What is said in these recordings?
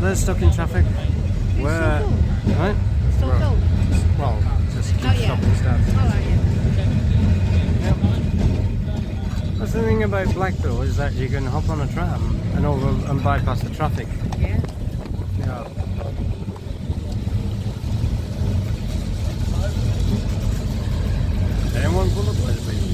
They're stuck in traffic. Where? Right? Still filled? Well, just keep stopping stuff. Yep. That's the thing about Blackpool is that you can hop on a tram and bypass the traffic. Yeah. Yeah. Anyone pull up by the beach?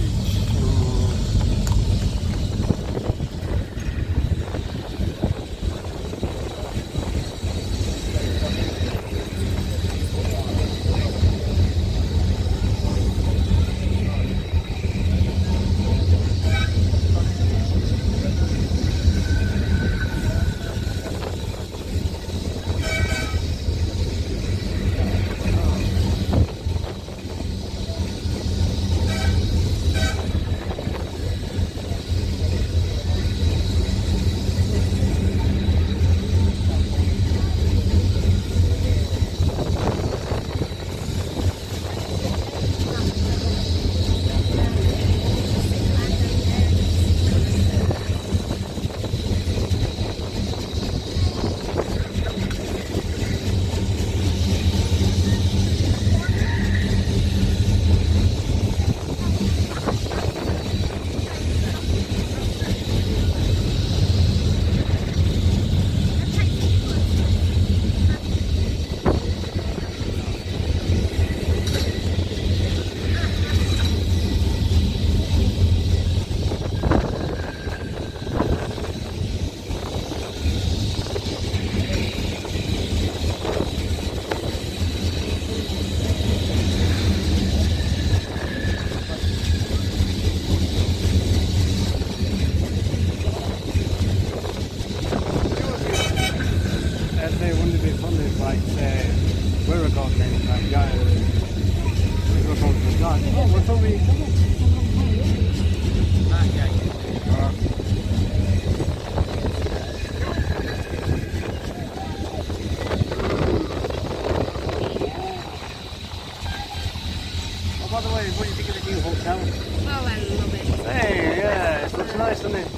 By the way, what do you think of the new hotel? Oh, I love it. Hey, yeah, it looks nice, doesn't it?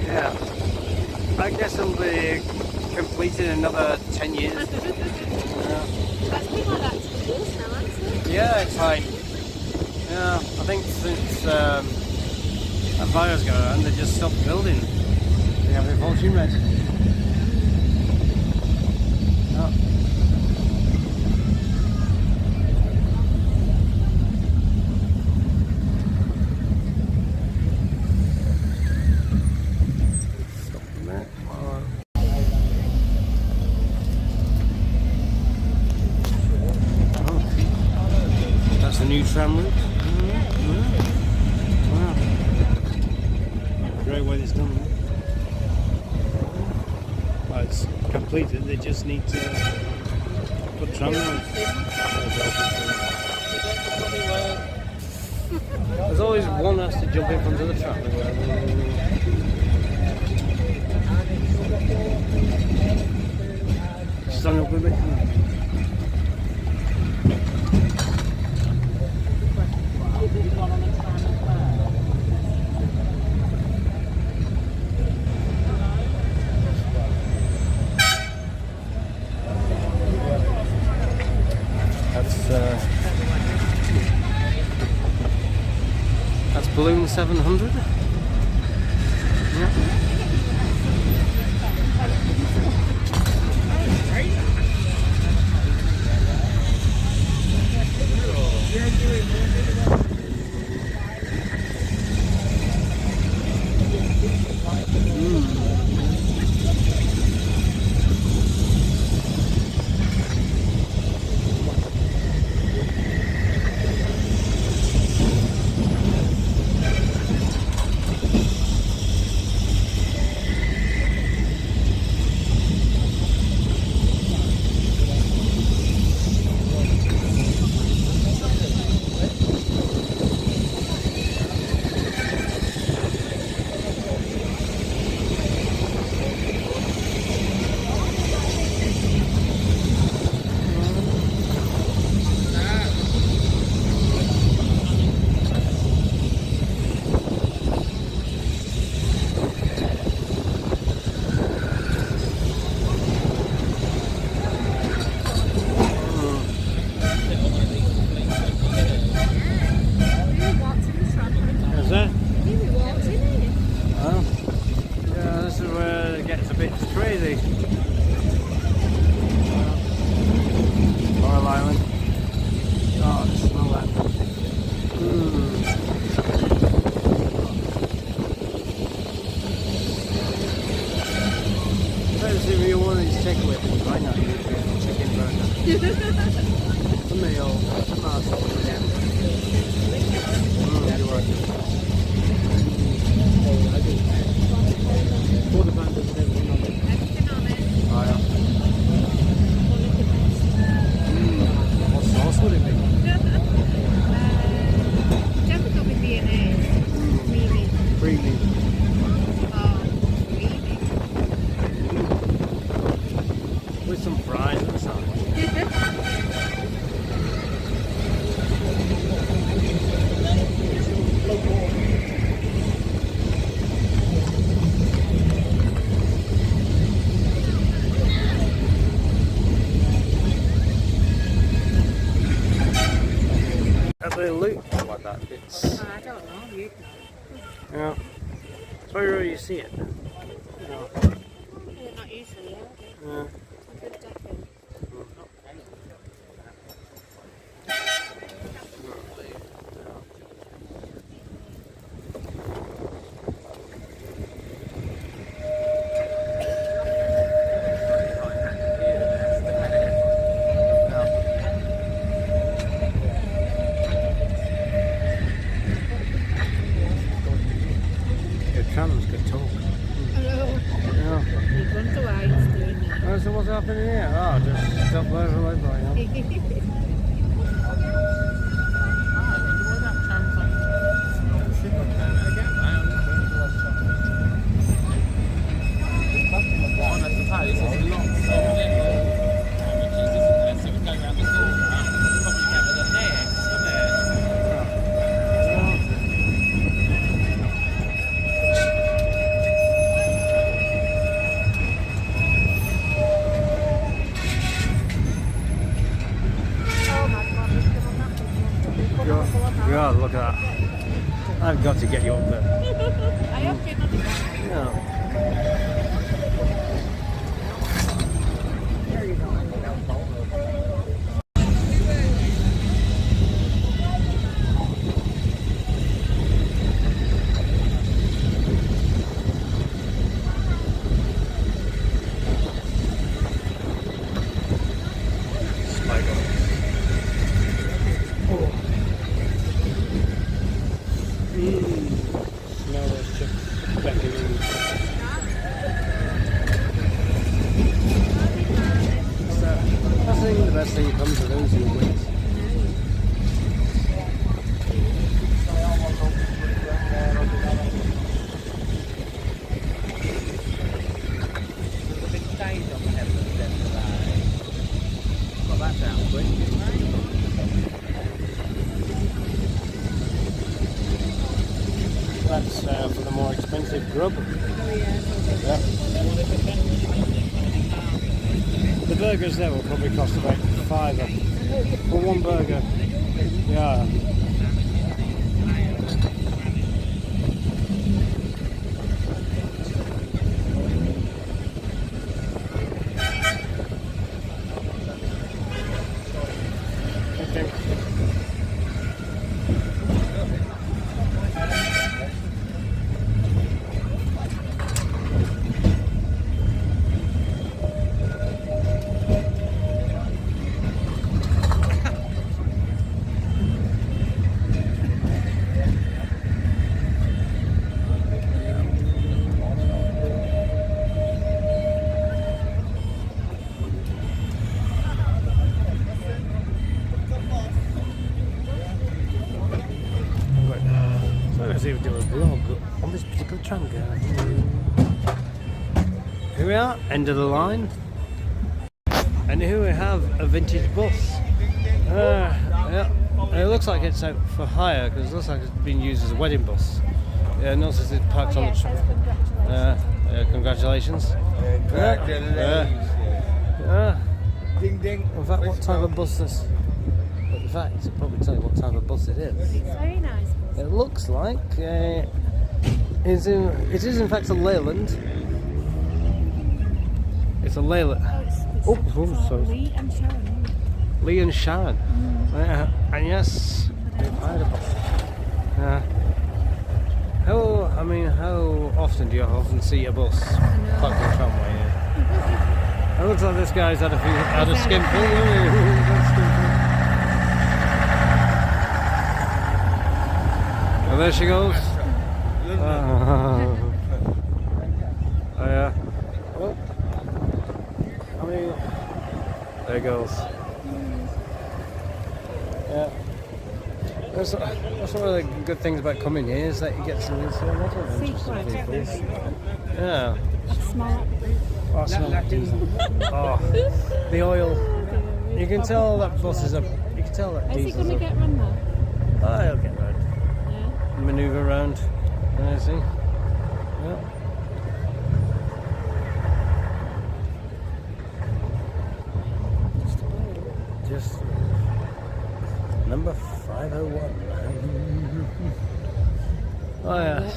Yeah. I guess it'll be completed in another 10 years. That's been like that 2 years now, hasn't it? Yeah, it's like, yeah, I think since that fire's going on, they just stopped building. They have a fortune rate. Oh. tram route. Wow. Great way it's done. Well, it's completed. They just need to put tram routes. There's always one has to jump in front of the tram. Stand up with me. That's Balloon 700. Yeah. With some fries and stuff. That's a loop like that. It's. I don't know. You Yeah. It's very rare you see it. Yeah. They're not usually, are they? Yeah. A good decade. Trams could talk. Hello. Yeah. You've gone to why he's doing that. Oh, so what's happening here? Oh, just stop over and over. God, look at that. I've got to get you up there. I have been on the back. Yeah. because of the wind. There's a big stage on the head of the step today. Well, that sounds quick. That's for the more expensive grub. Yeah. The burgers there will probably cost about £5 for one burger. Yeah. Okay. See if we do a vlog on this particular tram guide. Here we are, end of the line, and here we have a vintage bus. Yeah, it looks like it's out for hire because it looks like it's been used as a wedding bus. Yeah, notice it's parked on the tram. Congratulations. Ding ding. In fact, what type of bus this? In fact, it'll probably tell you what type of bus it is. It's very nice. It looks like it is in fact a Leyland. It's a Leyland. Sorry. Lee and Sharon. Lee and Sharon. And yes, they've hired a bus. How often do you often see a bus parked on the tramway? Yeah. It looks like this guy's had a skimful. Oh, there she goes. Oh yeah. Well, there it goes. Yeah. That's one of the good things about coming here is that you get to see a lot of interesting vehicles. Yeah. Smart. Oh, smell that diesel. Oh, the oil. You can tell that bus is a. You can tell that Is it diesel's going to get run though? Oh, it'll get round. Yeah. Manoeuvre around. I see. Yeah. Just number 501. Oh yeah.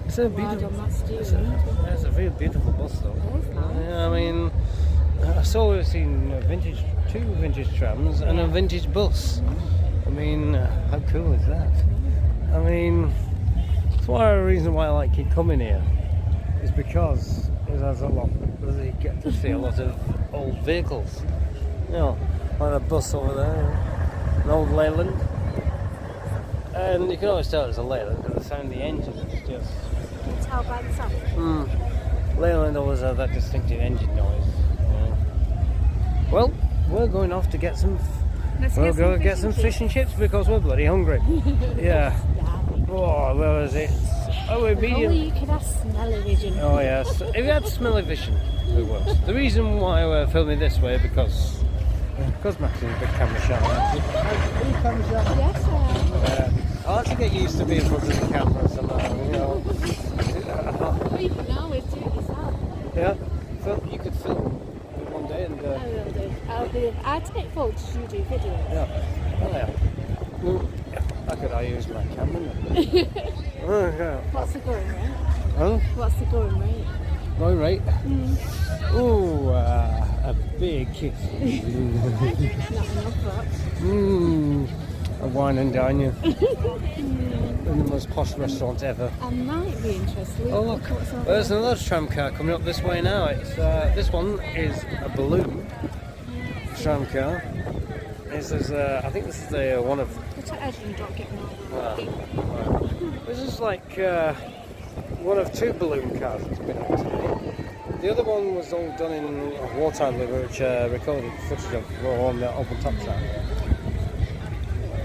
It's a beautiful. It's a very beautiful bus though. Yeah, I mean, I saw we've seen two vintage trams and a vintage bus. I mean, how cool is that? I mean, it's one of the reasons why I like keep coming here is because there's a lot. You get to see a lot of old vehicles. You know, like a bus over there, an old Leyland. And you can always tell it's a Leyland because the sound of the engine is just. You can tell by the sound. Leyland always have that distinctive engine noise. Yeah. Well, we're going off to get some. We'll go get some fish and chips because we're bloody hungry. Yeah. Oh, where was it? Oh, we're medium. Only you could have smelly vision. Oh yes. If you had smelly vision, it works. The reason why we're filming this way because Maxine's a big camera shy. Are you camera shy? Yes, I am. I like to get used to being in front of the camera somehow, you know. Well, you can always do it yourself. Yeah. You could film one day and. I will do. I take photos, you do videos. Yeah. Oh yeah. Well, how could I use my camera? Oh yeah. What's the going rate? Oh. What's the going rate? Going rate? Ooh, a big kiss. Not enough, but. A wine and dine you. In the most posh restaurant ever. I might be interested. Oh look, there's another tram car coming up this way now. It's this one is a balloon tram car. This is I think this is the one of. This is like one of two balloon cars that's been out today. The other one was all done in wartime, which recorded footage of on the open top track.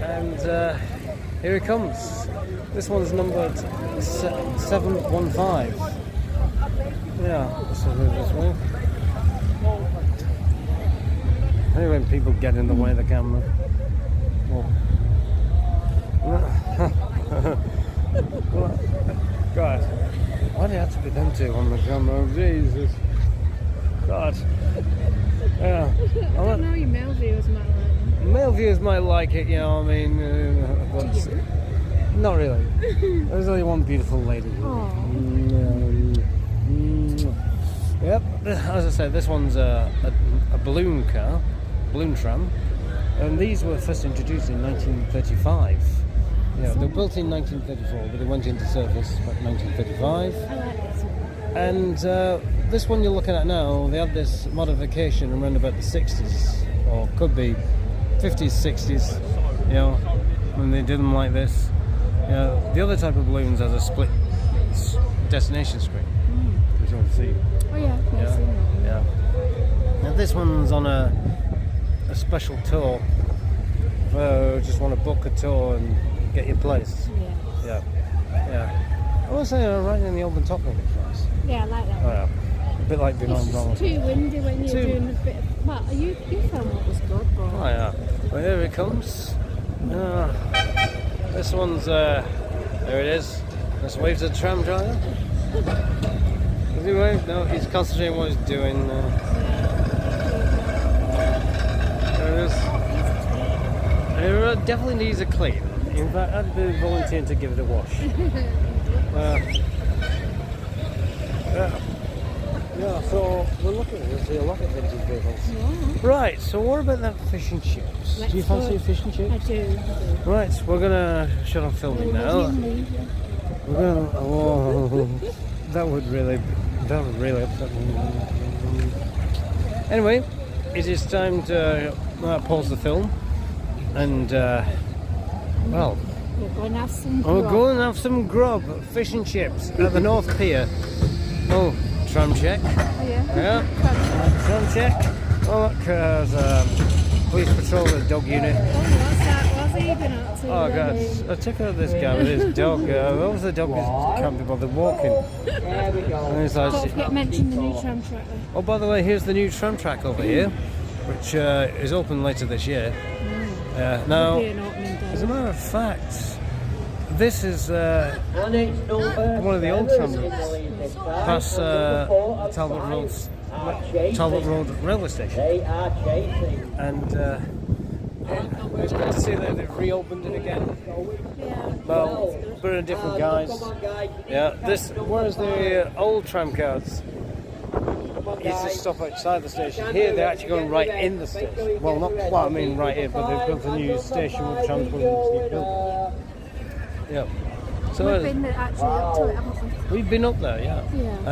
And here it comes. This one's numbered 715. Yeah, so this way. Anyway, when people get in the way of the camera. God, why do you have to be them two on the camera? Jesus. God. Yeah. I don't know, your male viewers might like it. Male viewers might like it, you know what I mean? But not really. There's only one beautiful lady here. Yep, as I said, this one's a balloon car, balloon tram, and these were first introduced in 1935. Yeah, they were built in 1934, but they went into service about 1935. I like this one. And this one you're looking at now, they had this modification around about the 60s, or could be 50s, 60s, you know, when they did them like this. You know, the other type of balloons has a split destination screen, which you'll see. Oh yeah, I've seen that. Yeah. Now this one's on a special tour. Just want to book a tour and get your place. Yeah. Yeah. I want to say right in the open top of it, nice. Yeah, I like that Oh one. yeah. A bit like being on It's wrong. just too windy when you're doing a bit of... Well, you film what was good, but... Oh yeah. Well, here it comes. This one's there it is. Let's wave to the tram driver. Does he wave? No, he's concentrating on what he's doing. There it is. It definitely needs a clean. In fact, I'd be volunteering to give it a wash. Yeah, so we're looking at a lot of vintage vehicles. Yeah. Right, so what about that fish and chips? Do you fancy a fish and chips? I do. Right, we're gonna shut off filming now. We're gonna. Oh, that would really upset me. Anyway, it is time to pause the film, and well, We're going to have some we're grub. going to have some grub, fish and chips at the North Pier. Oh, tram check. Oh yeah? Yeah, tram check. Oh look, there's a police patrol with a dog unit. Oh, what's that? What's he been up to? Oh god, I took out this guy with his dog. What was the dog can't be bothered walking. And he's like, Don't forget to mention the new tram track there. oh, by the way, here's the new tram track over here, which is open later this year. Now, Be an opening day. as a matter of fact, this is one of the old tram routes past Talbot Road railway station. And it's good to see that they've reopened it again. Yeah. Well, but in different guise. Yeah, whereas the old tram cars used to stop outside the station. Here they're actually going right in the station. Well, I mean right in, but they've built a new station with trams going into the new building. Yeah. So We've been actually up to it, haven't we? we've been up there, yeah.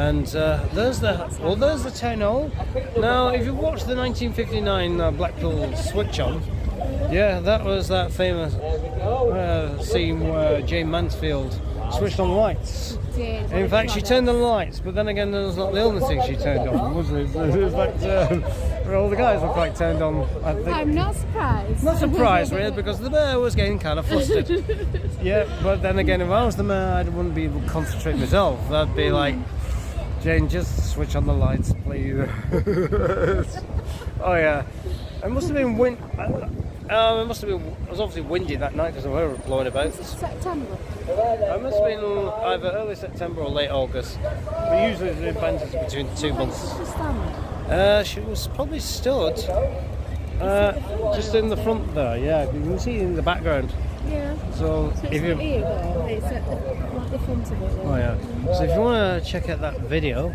And there's the town hall. Now, if you watch the 1959 Blackpool switch on, yeah, that was that famous scene where Jane Mansfield switched on the lights. In fact, she turned on the lights, but then again, that was not the only thing she turned on, was it? In fact, all the guys were quite turned on, I think. I'm not surprised. Not surprised, really, because the mayor was getting kind of flustered. Yeah, but then again, if I was the mayor, I wouldn't be able to concentrate myself. I'd be like, Jane, just switch on the lights, please. Oh yeah, it must have been wind. It must have been. It was obviously windy that night because we were blowing about. September. It must have been either early September or late August. We usually do bands between 2 months. She was probably stood just in the front there. Yeah, you can see in the background. Yeah. So So if it's you, not here though. It's at the front of it. oh yeah. So if you want to check out that video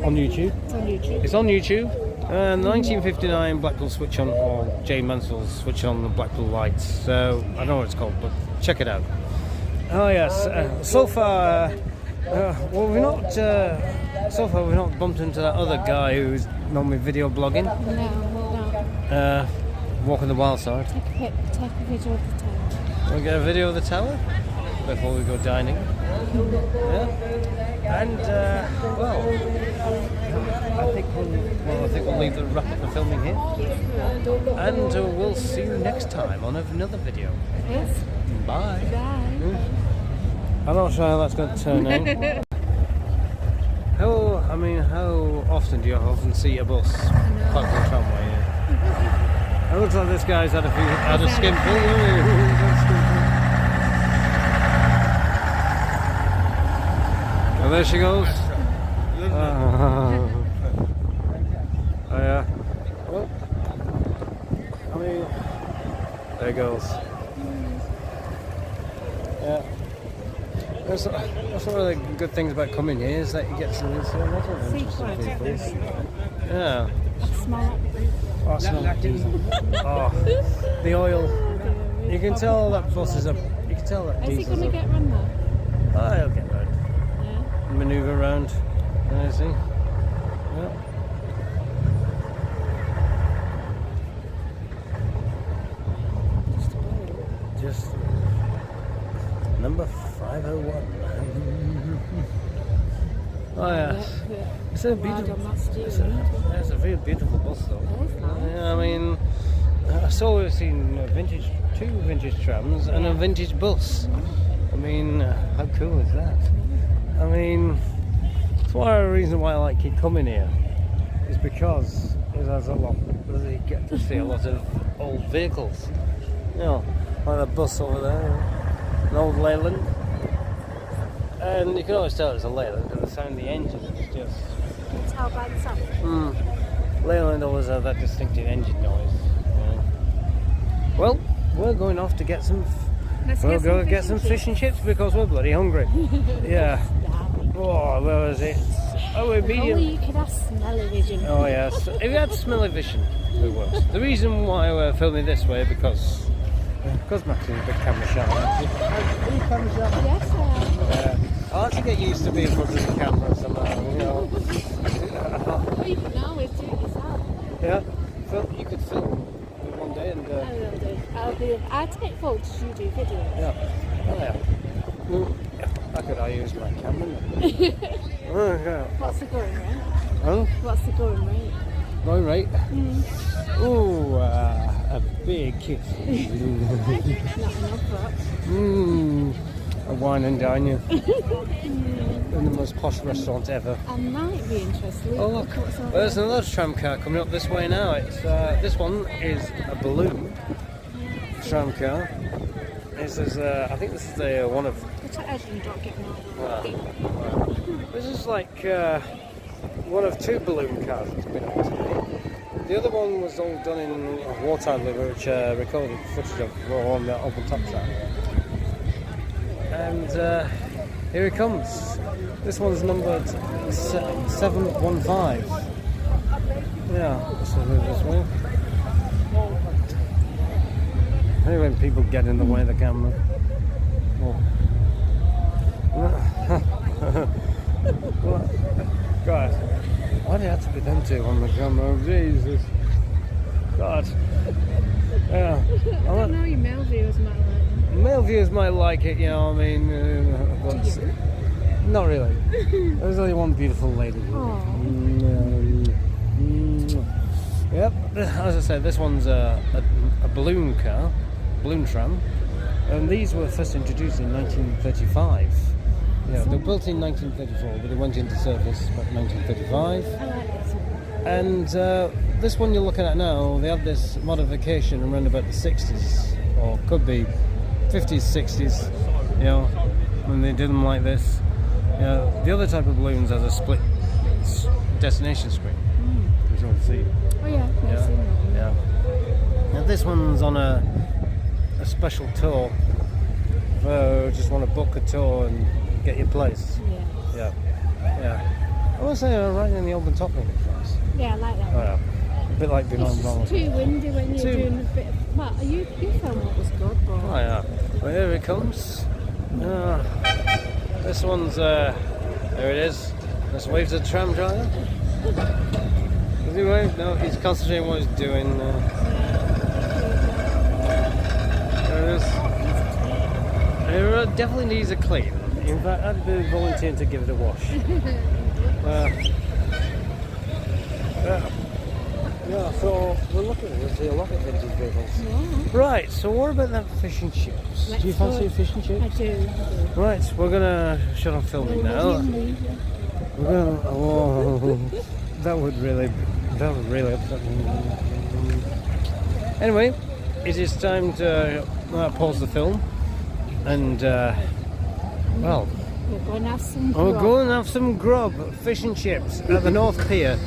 on YouTube, It's on YouTube. it's on YouTube. 1959 Blackpool switch on, or Jane Mansfield's switch on the Blackpool lights. So I don't know what it's called, but check it out. Oh yes. So far, well, so far we've not bumped into that other guy who's normally video blogging, No, well, walking the wild side. take a video of the town. Want to get a video of the tower? before we go dining. Yeah. And well, I think we'll wrap up the filming here. And we'll see you next time on another video. Yes. Bye. Bye. I'm not sure how that's going to turn out. How often do you often see a bus parked on the tramway? Yeah. It looks like this guy's had a skimful. Oh, there she goes. Oh yeah. Well, there it goes. Yeah. That's one of the good things about coming here is that you get to see a lot of interesting people. Yeah. Oh, smell that diesel. Oh, the oil. You can tell that bus is a. You can tell that diesel. Is it going to get run though? Oh, he'll get round. Yeah. Manoeuvre around. I see. Yeah. Just number 501. Oh yeah. It's a beautiful. It's a very beautiful bus though. Yeah, I saw we've seen two vintage trams and a vintage bus. How cool is that? It's one of the reasons why I like keep coming here. Is because it has a lot. You get to see a lot of old vehicles. Like the bus over there, an old Leyland. And you can always tell it's a Leyland because the sound of the engine is just. You can tell by the sound. Leyland always have that distinctive engine noise. Yeah. Well, we're going off to get some. We'll go get some fish and chips because we're bloody hungry. Yeah. Oh, where was it? Oh, we're medium. Only you could have smelly vision. Oh yes. If you had smelly vision, it works. The reason why we're filming this way because Maxine's a big camera shy. Are you camera shy? Yes, I am. I like to get used to being in front of the camera somehow, Well, you can always do it yourself. Yeah, you could film one day and. I will do. I'll take photos, you do video. Yeah. Oh yeah. How could I use my camera? What's the going rate? Huh? What's the going rate? Going rate? Ooh, a big kiss. Not enough, but. A wine and dine you. In the most posh restaurant ever. I might be interested. Oh look, there's another tram car coming up this way now. It's this one is a balloon tram car. This is I think this is the one of. This is like one of two balloon cars that's been up today. The other one was all done in wartime, which recorded footage of on the open top track. And here it comes. This one's numbered 715. Yeah, so this way. Maybe when people get in the way of the camera. Oh. God, why do you have to be them two on the camera? Jesus. God. Yeah. I don't know, your male viewers might like it. Male viewers might like it, but not really. There's only one beautiful lady here. Yep, as I said, this one's a balloon car, balloon tram, and these were first introduced in 1935. Yeah, they were built in 1934, but they went into service about 1935. I like this one. And this one you're looking at now, they had this modification around about the 60s, or could be 50s, 60s, when they did them like this. The other type of balloons has a split destination screen, which you'll see. Oh yeah, I've seen that one. Yeah. Now this one's on a special tour. Just want to book a tour and get your place. Yeah. Yeah. I want to say right in the open top of it, guys. Yeah, I like that Oh one. yeah. A bit like being on It's just too windy when you're doing a bit of... Well, you filmed what was good, but... Oh yeah. Well, here it comes. This one's, there it is. Let's wave to the tram driver. Does he wave? No, he's concentrating on what he's doing. There it is. It definitely needs a clean. In fact, I'd be volunteering to give it a wash. Yeah, so we're looking at a lot of vintage vehicles. Yeah. Right, so what about that fish and chips? Do you fancy a fish and chips? I do. Right, we're gonna shut off filming now. We're gonna. Oh, that would really upset me. Anyway, it is time to pause the film, and well, we're going to have some grub. We're going to have some grub, fish and chips at the North Pier.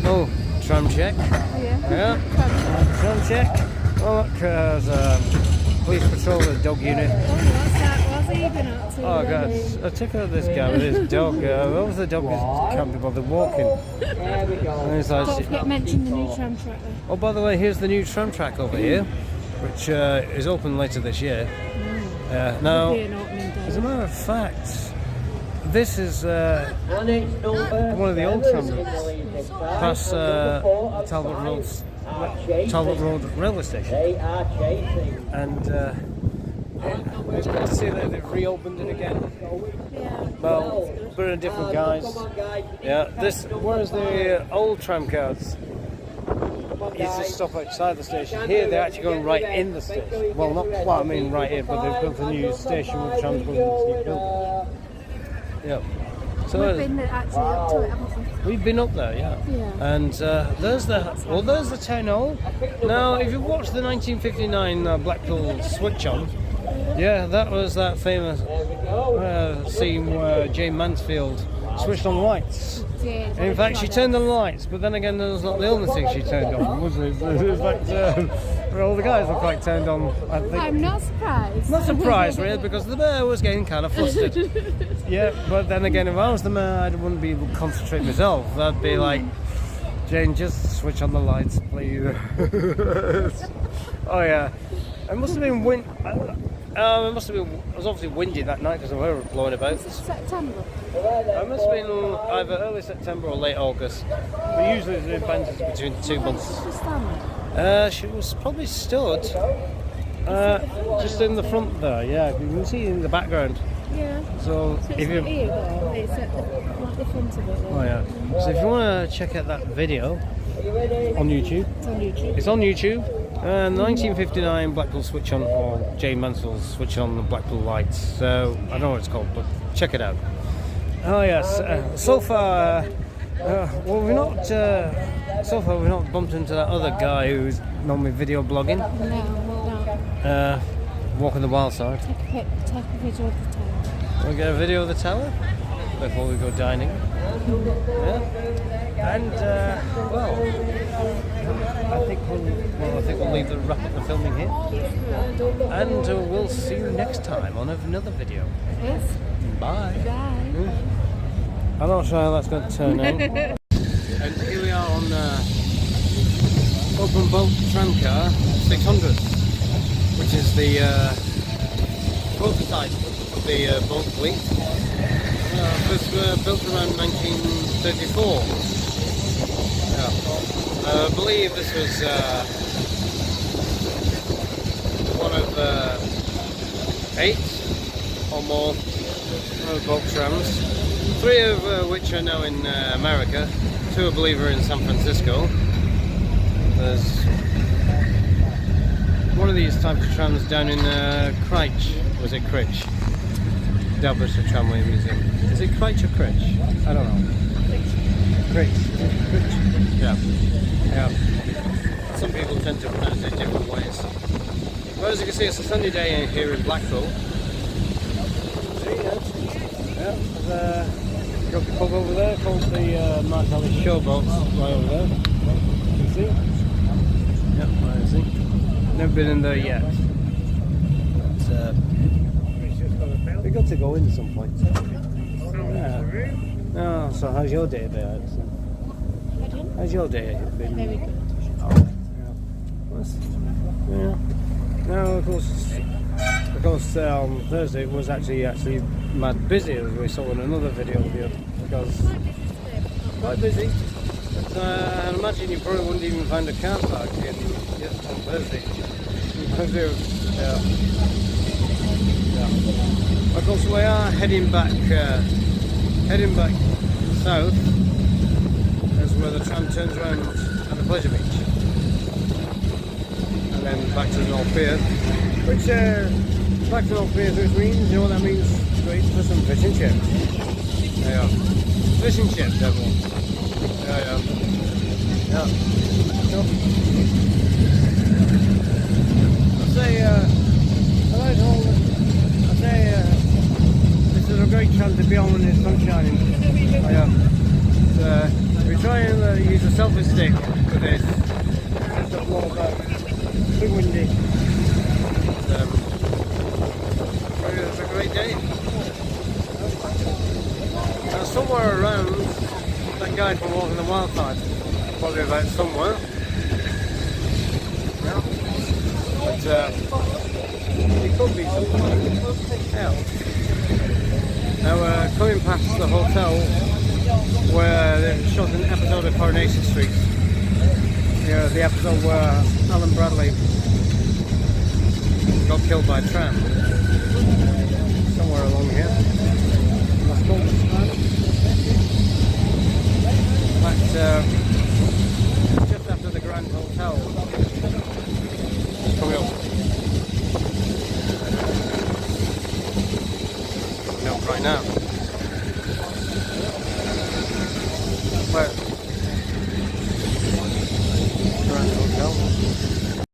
Oh, tram check. Yeah. Tram check. Oh, look, there's a police patrol with a dog unit. Oh, what's that? What's he been up to? Oh, God, I took out this guy with his dog. Obviously the dog can't be bothered walking. There we go. And he's like, Don't forget to mention the new tram track there. oh, by the way, here's the new tram track over here, which is open later this year. Now, as a matter of fact, this is one of the old tram routes past Talbot Road railway station, and it's good to see that they've reopened it again. Well, but in different guise. Yeah, whereas the old tram cards used to stop outside the station. Here they're actually going right in the station. Well, I mean right in, but they've built a new station with trams going into this new building. Yeah. So we've been actually up to it, haven't we? We've been up there, yeah. And there's the town hall. Now, if you watch the 1959 Blackpool switch on, yeah, that was that famous scene where Jane Mansfield switched on lights. In fact, she turned on lights, but then again, that was not the only thing she turned on, was it? In fact, all the guys were quite turned on, I think. I'm not surprised. Not surprised, really, because the mayor was getting kind of flustered. Yeah, but then again, if I was the mayor, I wouldn't be able to concentrate myself. I'd be like, Jane, just switch on the lights, please. Oh, yeah. It must have been it was obviously windy that night because the weather was blowing about. September? It must have been either early September or late August. But usually the event is between 2 months. She was probably stood just in the front there, yeah. You can see in the background. Yeah. So if you here though, it's at the front of it. Oh yeah. So if you want to check out that video on YouTube. It's on YouTube. It's on YouTube. 1959 Blackpool switch on, or Jane Mansfield's switch on the Blackpool lights. So I don't know what it's called, but check it out. Oh yes. So far, well, we've not bumped into that other guy who's normally video blogging. No. Walking the wild side. Take a video of the tower. We'll get a video of the tower before we go dining. Yeah. And well, I think we'll leave the wrap up the filming here. And we'll see you next time on another video. Yes. Bye. Bye. I'm not sure how that's going to turn out. And here we are on open bolt tram car 600, which is the prototype of the boat fleet. It was built around 1934. Yeah. I believe this was one of 8 or more boat trams, 3 of which are now in America, 2 I believe are in San Francisco. There's one of these types of trams down in Cryche. Was it Cryche? Delbert Tramway Museum. Is it Cryche or Cryche? I don't know. Cryche. Yeah. Yeah. Some people tend to pronounce it different ways. Well, as you can see, it's a sunny day here in Blackpool. See, yeah. Got the pub over there called the Mark Ellis Showboats right over there. You can see. Yep, I see. Never been in there yet. But, we got to go in some point. Yeah. Oh, so how's your day been? How's your day been? Very good. Oh, yeah. Now, of course, on Thursday it was actually mad busy, as we saw in another video here, because quite busy. But I imagine you probably wouldn't even find a car park on Thursday. Yeah. Of course, we are heading back south. That's where the tram turns around at the Pleasure Beach, and then back to the North Pier. Which back to North Pier, which means, you know what that means? Great for some fish and chips. There you are. Fish and chips, everyone. There you are. Yeah. So, this is a great chance to be on when the sun's shining. We try and use a selfie stick for this. It's a little too windy. It's a great day. Now somewhere around, that guy from Walking the Wild Side, probably about somewhere. Yeah. But it could be somewhere else. Now we're coming past the hotel where they shot an episode of Coronation Street. Yeah, the episode where Alan Bradley got killed by a tram. Somewhere along here. In fact, just after the Grand Hotel. Coming up. Coming up right now. But